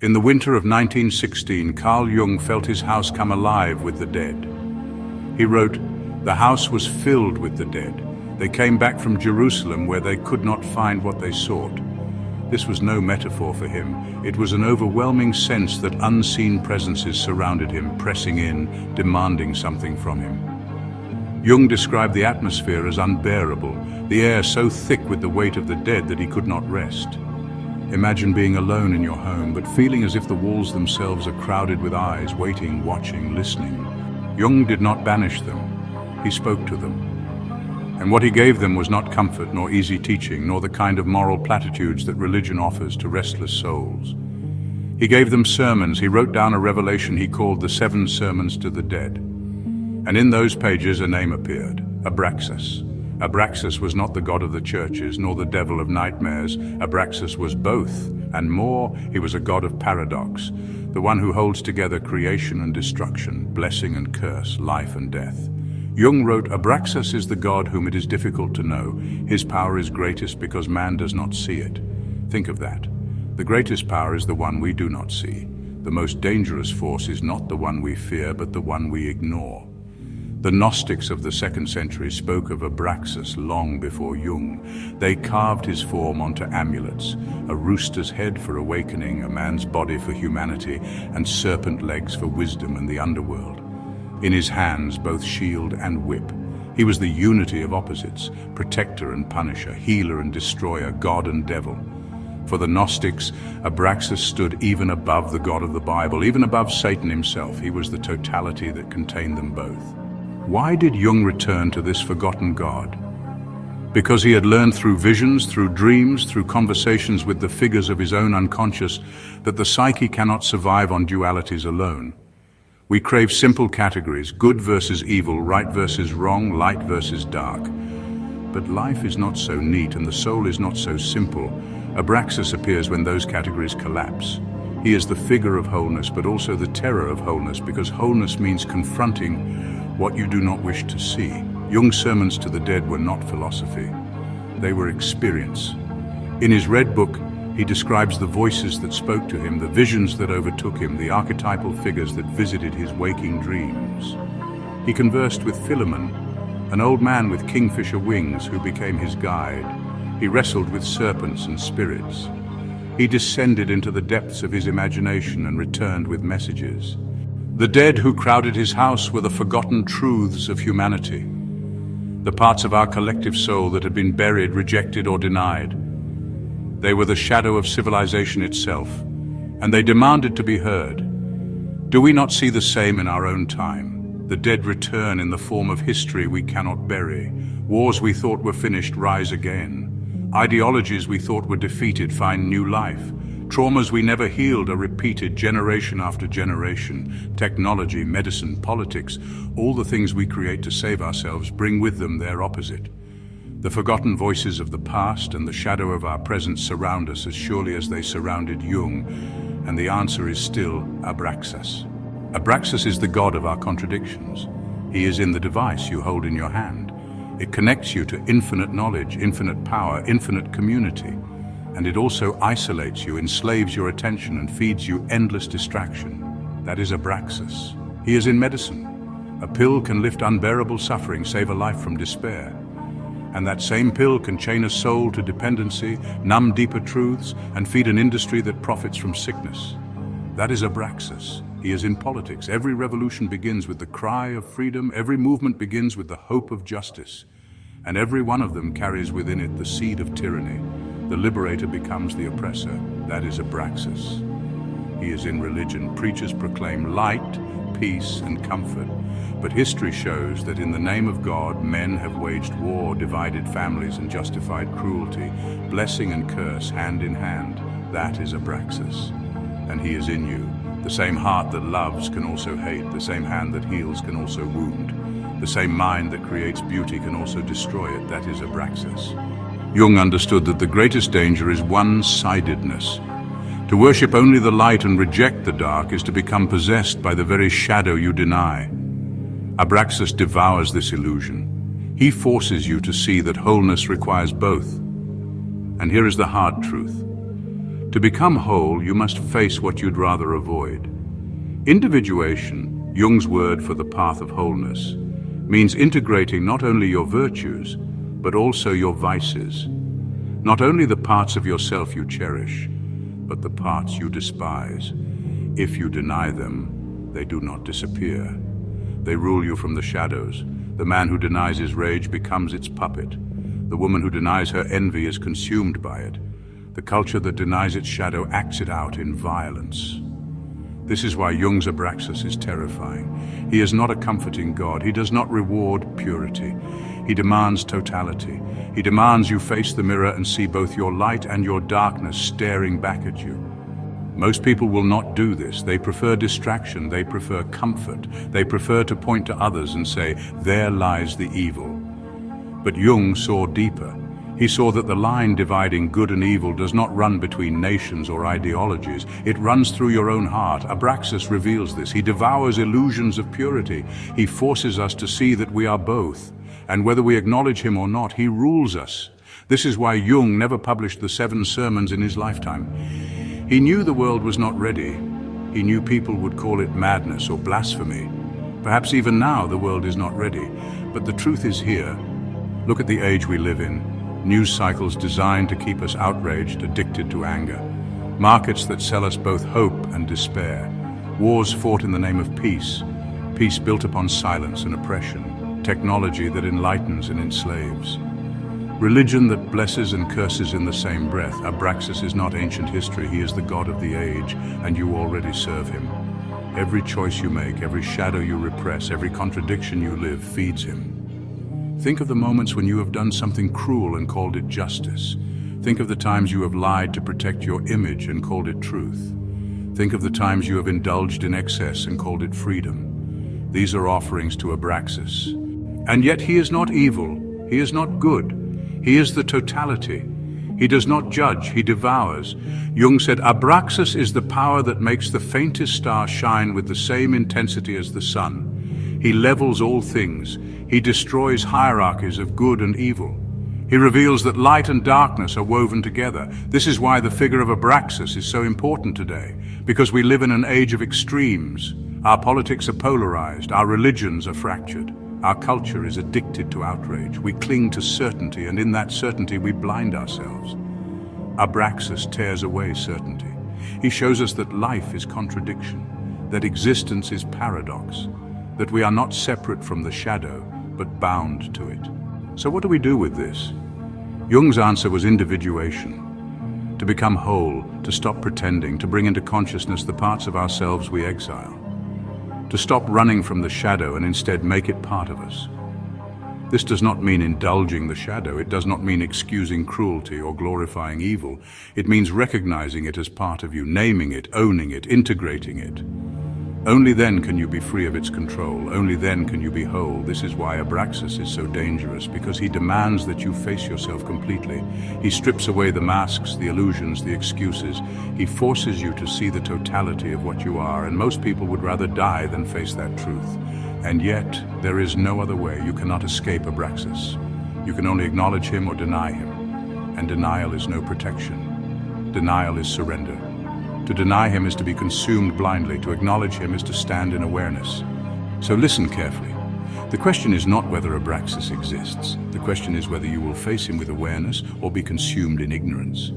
In the winter of 1916, Carl Jung felt his house come alive with the dead. He wrote, "The house was filled with the dead. They came back from Jerusalem where they could not find what they sought." This was no metaphor for him. It was an overwhelming sense that unseen presences surrounded him, pressing in, demanding something from him. Jung described the atmosphere as unbearable, the air so thick with the weight of the dead that he could not rest. Imagine being alone in your home, but feeling as if the walls themselves are crowded with eyes, waiting, watching, listening. Jung did not banish them. He spoke to them. And what he gave them was not comfort, nor easy teaching, nor the kind of moral platitudes that religion offers to restless souls. He gave them sermons. He wrote down a revelation he called the 7 Sermons to the Dead. And in those pages a name appeared, Abraxas. Abraxas was not the god of the churches, nor the devil of nightmares. Abraxas was both, and more, he was a god of paradox, the one who holds together creation and destruction, blessing and curse, life and death. Jung wrote, "Abraxas is the God whom it is difficult to know. His power is greatest because man does not see it." Think of that. The greatest power is the one we do not see. The most dangerous force is not the one we fear, but the one we ignore. The Gnostics of the 2nd century spoke of Abraxas long before Jung. They carved his form onto amulets, a rooster's head for awakening, a man's body for humanity, and serpent legs for wisdom and the underworld. In his hands, both shield and whip. He was the unity of opposites, protector and punisher, healer and destroyer, God and devil. For the Gnostics, Abraxas stood even above the God of the Bible, even above Satan himself. He was the totality that contained them both. Why did Jung return to this forgotten God? Because he had learned through visions, through dreams, through conversations with the figures of his own unconscious, that the psyche cannot survive on dualities alone. We crave simple categories, good versus evil, right versus wrong, light versus dark. But life is not so neat and the soul is not so simple. Abraxas appears when those categories collapse. He is the figure of wholeness, but also the terror of wholeness, because wholeness means confronting what you do not wish to see. Jung's sermons to the dead were not philosophy. They were experience. In his Red Book, he describes the voices that spoke to him, the visions that overtook him, the archetypal figures that visited his waking dreams. He conversed with Philemon, an old man with kingfisher wings who became his guide. He wrestled with serpents and spirits. He descended into the depths of his imagination and returned with messages. The dead who crowded his house were the forgotten truths of humanity, the parts of our collective soul that had been buried, rejected, or denied. They were the shadow of civilization itself, and they demanded to be heard. Do we not see the same in our own time? The dead return in the form of history we cannot bury. Wars we thought were finished rise again. Ideologies we thought were defeated find new life. Traumas we never healed are repeated generation after generation. Technology, medicine, politics, all the things we create to save ourselves bring with them their opposite. The forgotten voices of the past and the shadow of our present surround us as surely as they surrounded Jung, and the answer is still Abraxas. Abraxas is the God of our contradictions. He is in the device you hold in your hand. It connects you to infinite knowledge, infinite power, infinite community. And it also isolates you, enslaves your attention, and feeds you endless distraction. That is Abraxas. He is in medicine. A pill can lift unbearable suffering, save a life from despair. And that same pill can chain a soul to dependency, numb deeper truths, and feed an industry that profits from sickness. That is Abraxas. He is in politics. Every revolution begins with the cry of freedom. Every movement begins with the hope of justice. And every one of them carries within it the seed of tyranny. The liberator becomes the oppressor. That is Abraxas. He is in religion. Preachers proclaim light, peace, and comfort. But history shows that in the name of God, men have waged war, divided families, and justified cruelty. Blessing and curse, hand in hand. That is Abraxas. And he is in you. The same heart that loves can also hate. The same hand that heals can also wound. The same mind that creates beauty can also destroy it. That is Abraxas. Jung understood that the greatest danger is one-sidedness. To worship only the light and reject the dark is to become possessed by the very shadow you deny. Abraxas devours this illusion. He forces you to see that wholeness requires both. And here is the hard truth. To become whole, you must face what you'd rather avoid. Individuation, Jung's word for the path of wholeness, means integrating not only your virtues, but also your vices. Not only the parts of yourself you cherish, but the parts you despise. If you deny them, they do not disappear. They rule you from the shadows. The man who denies his rage becomes its puppet. The woman who denies her envy is consumed by it. The culture that denies its shadow acts it out in violence. This is why Jung's Abraxas is terrifying. He is not a comforting God. He does not reward purity. He demands totality. He demands you face the mirror and see both your light and your darkness staring back at you. Most people will not do this. They prefer distraction. They prefer comfort. They prefer to point to others and say, "There lies the evil." But Jung saw deeper. He saw that the line dividing good and evil does not run between nations or ideologies. It runs through your own heart. Abraxas reveals this. He devours illusions of purity. He forces us to see that we are both. And whether we acknowledge him or not, he rules us. This is why Jung never published the 7 sermons in his lifetime. He knew the world was not ready. He knew people would call it madness or blasphemy. Perhaps even now the world is not ready. But the truth is here. Look at the age we live in. News cycles designed to keep us outraged, addicted to anger. Markets that sell us both hope and despair. Wars fought in the name of peace. Peace built upon silence and oppression. Technology that enlightens and enslaves. Religion that blesses and curses in the same breath. Abraxas is not ancient history. He is the God of the age, and you already serve him. Every choice you make, every shadow you repress, every contradiction you live feeds him. Think of the moments when you have done something cruel and called it justice. Think of the times you have lied to protect your image and called it truth. Think of the times you have indulged in excess and called it freedom. These are offerings to Abraxas. And yet he is not evil. He is not good. He is the totality. He does not judge, he devours. Jung said, Abraxas is the power that makes the faintest star shine with the same intensity as the sun. He levels all things. He destroys hierarchies of good and evil. He reveals that light and darkness are woven together. This is why the figure of Abraxas is so important today, because we live in an age of extremes. Our politics are polarized, our religions are fractured. Our culture is addicted to outrage. We cling to certainty, and in that certainty we blind ourselves. Abraxas tears away certainty. He shows us that life is contradiction, that existence is paradox, that we are not separate from the shadow, but bound to it. So what do we do with this? Jung's answer was individuation. To become whole, to stop pretending, to bring into consciousness the parts of ourselves we exile. To stop running from the shadow and instead make it part of us. This does not mean indulging the shadow. It does not mean excusing cruelty or glorifying evil. It means recognizing it as part of you, naming it, owning it, integrating it. Only then can you be free of its control. Only then can you be whole. This is why Abraxas is so dangerous, because he demands that you face yourself completely. He strips away the masks, the illusions, the excuses. He forces you to see the totality of what you are, and most people would rather die than face that truth. And yet, there is no other way. You cannot escape Abraxas. You can only acknowledge him or deny him. And denial is no protection. Denial is surrender. To deny him is to be consumed blindly. To acknowledge him is to stand in awareness. So listen carefully. The question is not whether Abraxas exists. The question is whether you will face him with awareness or be consumed in ignorance.